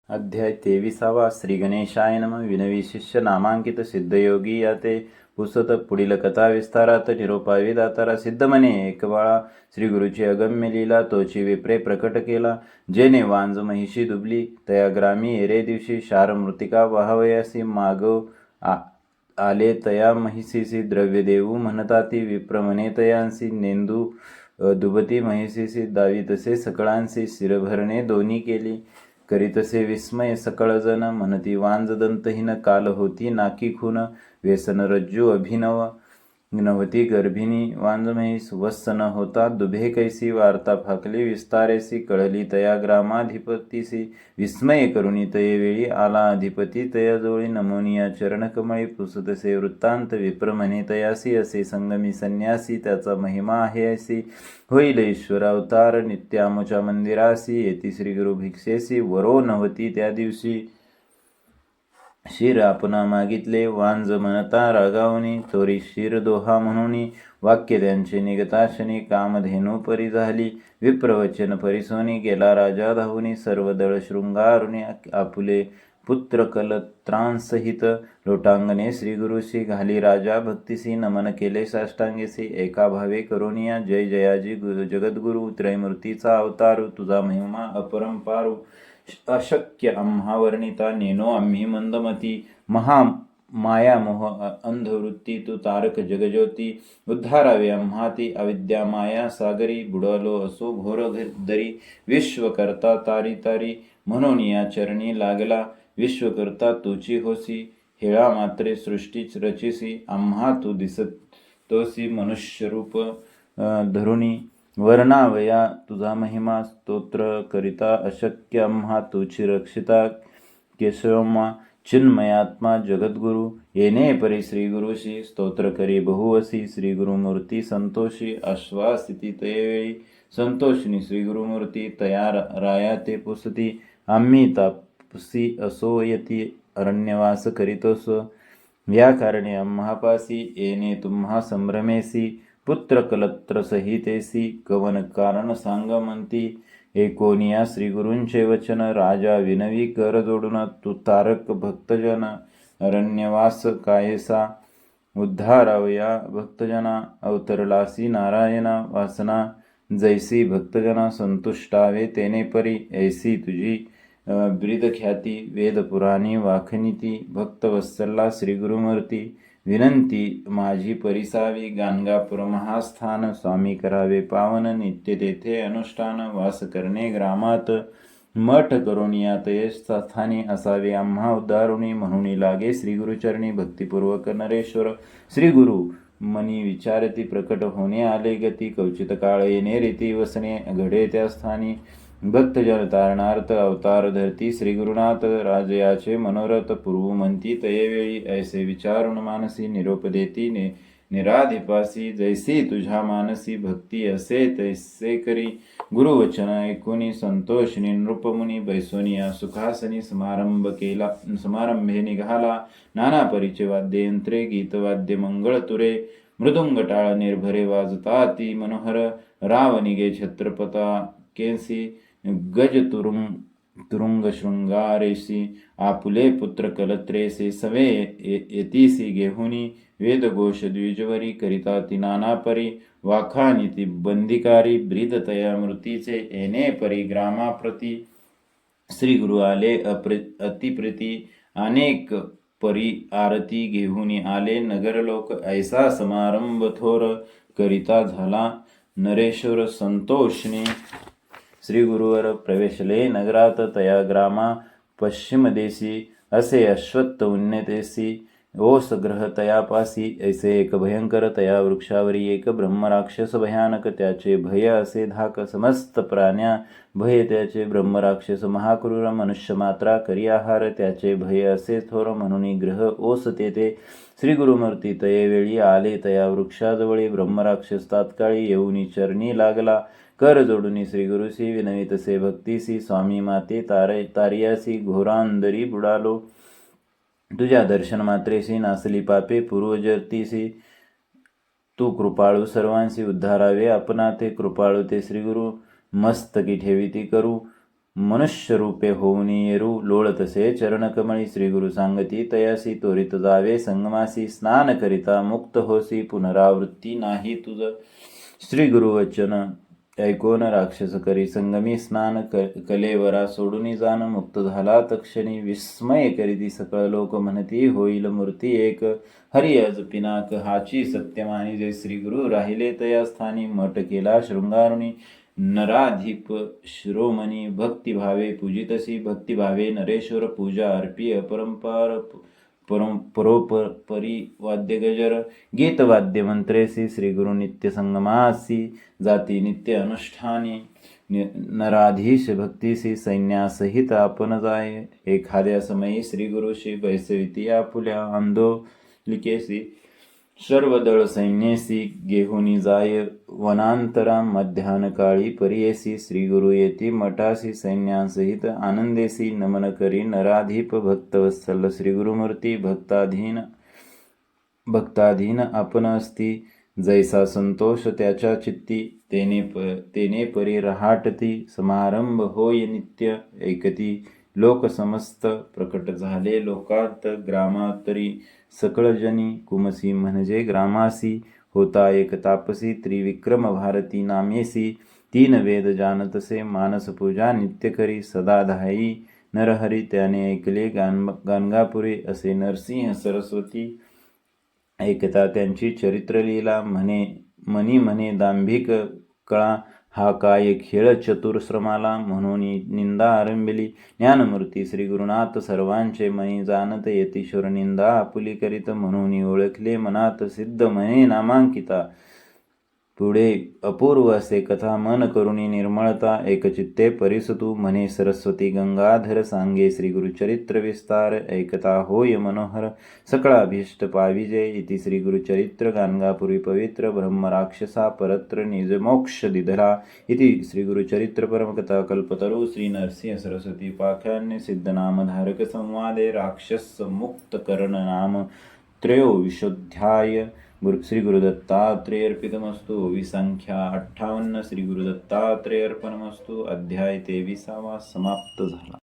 अध्याय 23 श्री गणेशाय नम. विनवी शिष्य नामांकित सिद्धयोगी याते पुसत. पुढील कथा विस्तारात निरोपावी दातारा. सिद्ध म्हणे एक बाळा श्री गुरुची अगम्य लीला तोची विप्रे प्रकट केला. जेने वांज महिषी दुबली तया ग्रामी एरे दिवशी शार मृतिका वाहवयासी मागव आले तया महिषीसी द्रव्य देऊ म्हणताती. विप्र म्हणे तयांसी नेंदू दुबती महिषीसी दावी तसे सकळांसी शिरभरणे दोन्ही केली. करीतसे विस्मय सकळ जन म्हणती वांज दंतहीन काल होती नाकी खून व्यसन रज्जू अभिनव नवती गर्भिणी वांजमहिष वत्सन होता दुभे कैसी वार्ता फाकली विस्तारेसी कळली तया ग्रामाधिपतीसी विस्मय करुणी तये वेळी आला अधिपती तया जोळी नमोनिया चरणकमळी पुसतसे वृत्तांत विप्र म्हणे तयासी असे संगमी संन्यासी त्याचा महिमा आहे असी होईल ईश्वर अवतार नित्यामुच्या मंदिरासी येती श्री गुरु भिक्षेसी वरो नव्हती त्या दिवशी शिर आपणा मागितले वांज म्हणता रागावनी तोरी शिर दोहा म्हणून वाक्य त्यांचे निगताशनी कामधेनू परी झाली. विप्रवचन परिसोनी गेला राजा धावूनी सर्व दळ शृंगारुनी आपुले पुत्र कलत्रांसहित लोटांगणे श्रीगुरुशी घाली राजा भक्तीसी नमन केले साष्टांगेसी एका भावे करोनिया जय जयाजी जगद्गुरु त्रयमूर्तीचा अवतारू तुझा महिमा अपरंपारू अशक्य आम्हा वर्णिता नेनो आम्ही मंदमती महा माया मोह अंधवृत्ती तू तारक जगज्योती उद्धारावे आम्हाती अविद्या माया सागरी बुडालो असो घोर दरी विश्वकर्ता तारी तारी म्हणून या चरणी लागला विश्वकर्ता तुची होसी हेळा मात्रे सृष्टीच रचिसी आम्हा तू दिसतोसी मनुष्यरूप धरुणी वर्णावया तुझा महिमा स्तोत्र करिता अशक्य आम्हा तुची रक्षिता केशवमा चिन्मयात्मा जगद्गुरु येणे परी श्रीगुरुशी स्तोत्र करी बहुवसी श्रीगुरुमूर्ती संतोषी आश्वासिती तयवेळी संतोषिनी श्रीगुरुमूर्ती तया राया ते पुसती आम्ही तापसी असो यती अरण्यवास करीतोस या कारणे आम्हापासी येणे तुम्हा संभ्रमेसी पुत्र कलत्र सहितेसी कवन कारण सांग म्हणती एकोनिया श्रीगुरूंचे वचन राजा विनवी कर जोडून तू तारक भक्तजन अरण्यवास कायसा उद्धारावया भक्तजना अवतरलासी नारायणा वासना जैसी भक्तजना संतुष्टावे तेने परी ऐसी तुझी ब्रीदख्याती वेदपुराणी वाखनिती भक्तवत्सला श्रीगुरुमूर्ती विनंती माझी परिसावी गाणगापूर महास्थान स्वामी करावे पावन नित्य तेथे अनुष्ठान वास करणे ग्रामात मठ करून यात स्थानी असावे आम्हा उद्धारुणी म्हणून लागे श्रीगुरुचरणी भक्तिपूर्वक नरेश्वर श्रीगुरु मनी विचारती प्रकट होणे आले गती कवचित काळ येणे रीती वसणे घडे त्या स्थानी भक्तजन तारणार्थ अवतार धरती श्रीगुरुनाथ राजयाचे मनोरथ पूर्व म्हणती तयेवेळी ऐसे विचारून मानसी निरोप देती निराधिपासी जैसी तुझ्या मानसी भक्ती असे तैसे करी गुरुवचन ऐकुनी संतोषिनी नृपमुनी बैसोनिया सुखासनी समारंभे निघाला नाना परिचय वाद्य यंत्रे गीतवाद्य मंगळ तुरे मृदुंग टाळ निर्भरे वाजता ती मनोहर राव निगे छत्रपता केसी गज तुरुंग शृंगारेसी आपुले पुत्र कलत्रेसे सवे येतीसी गेहुनी वेदघोष द्विजवरी करिता ती नाना परी वाखानिती बंदिकारी ब्रीदतया मृतीचे येणे परी ग्रामाप्रती श्री गुरु आले अतिप्रीती अनेक परी आरती घेऊन आले नगरलोक ऐसा समारंभ थोर करिता झाला नरेश्वर संतोषने श्री गुरुवर प्रवेशले नगरात तया ग्रामा पश्चिम देशी असे अश्वत्थ उन्नतेसी ओस ग्रह तयापासी ऐसे एक भयंकर तया वृक्षावरी एक ब्रह्मराक्षस भयानक त्याचे भय असे धाक समस्त प्राण्या भय त्याचे ब्रह्मराक्षस महाक्रूर मनुष्य मात्रा करी आहार त्याचे भय असे थोर म्हणून ग्रह ओस तेथे श्री गुरुमूर्ती तयेवेळी आले तया वृक्षाजवळी ब्रह्मराक्षस तात्काळी येऊनी चरणी लागला कर जोडुनी श्रीगुरुसी विनवी तसे भक्तीसी स्वामी माते तारियासी घोरांदरी बुडालो तुझ्या दर्शन मात्रेसी नासली पापे पूर्वजर्तीसी तू कृपाळू सर्वांशी उद्धारावे आपणा ते कृपाळू ते श्रीगुरु मस्तकी ठेविती करू मनुष्य रूपे होऊन येरू लोळतसे चरणकमळी श्री गुरु सांगती तयासी त्वरित जावे संगमासी स्नान करिता मुक्त होसी पुनरावृत्ती नाही तुझ श्री गुरुवचन ऐकोन राक्षस करी संगमी स्नान कलेवरा सोडून जाण मुक्त झाला तक्षणी विस्मय करीती सकळ लोक म्हणती होईल मूर्ती एक हरी अज पिनाक हाची सत्यमानी जे श्री गुरु राहिले तया स्थानी मठ केला शृंगारुनी नराधिप शिरोमणी भक्तिभावे पूजितसी भक्तिभावे नरेश्वर पूजा अर्पी अपरंपार परोपरी वाद्य गजर गीत वाद्य मंत्रेसी श्री गुरु नित्य संगमासी जाती नित्य अनुष्ठानी नराधीश भक्तीसी सैन्यासहित आपण जाय एखाद्या समयी श्री गुरुशी बैसविती आपुल्या आंदोलिकेसी सर्व दळ सैन्येसी घेऊनी जाय वनांतरा मध्यान काळी परियेसी श्री गुरु येती मठासी सैन्यासहित आनंदेसी नमन करी नराधीप भक्तवत्सल श्री गुरुमूर्ती भक्ताधीन आपण असती जैसा संतोष त्याच्या चित्ती तेने परी रहाटती समारंभ होय नित्य ऐकती लोक समस्त प्रकट झाले लोकात ग्रामातरी सकळजनी कुमसी म्हणजे ग्रामासी होता एक तापसी त्रिविक्रम भारती नामेसी तीन वेद जानतसे मानस पूजा नित्य करी सदा धाई नरहरी त्याने ऐकले गाणगापुरी असे नरसिंह सरस्वती ऐकता त्यांची चरित्रलीला म्हणे दांभिक कळा हा काय खेळ चतुर्श्रमाला म्हणून निंदा आरंभिली ज्ञानमूर्ती श्री गुरुनाथ सर्वांचे मनी जाणत यतीश्वर निंदा आपुली करीत म्हणून ओळखले मनात सिद्ध म्हणे नामांकिता पुढे अपूर्व असे कथा मन करुणी निर्मळता एकचित्ते परिसतू म्हणे सरस्वती गंगाधर सांगे श्री गुरुचरित्र विस्तार ऐकता होय मनोहर सकळाभीष्ट पाविजे इति श्री गुरुचरित्र गाणगापुरी पवित्र ब्रह्म राक्षसा परत्र निज मोक्ष दिधला इति श्री गुरुचरित्र परमकथा कल्पतरू श्री नरसिंह सरस्वती पाख्यान्य सिद्धनामधारक संवादे राक्षस मुक्त कर्ण नाम त्रयोविशोऽध्याय श्री गुरुदत्तात्रेय अर्पितमस्तु विसंख्या 58 श्री गुरुदत्तात्रेय अर्पणमस्तु अध्याय 23 समाप्त झाला.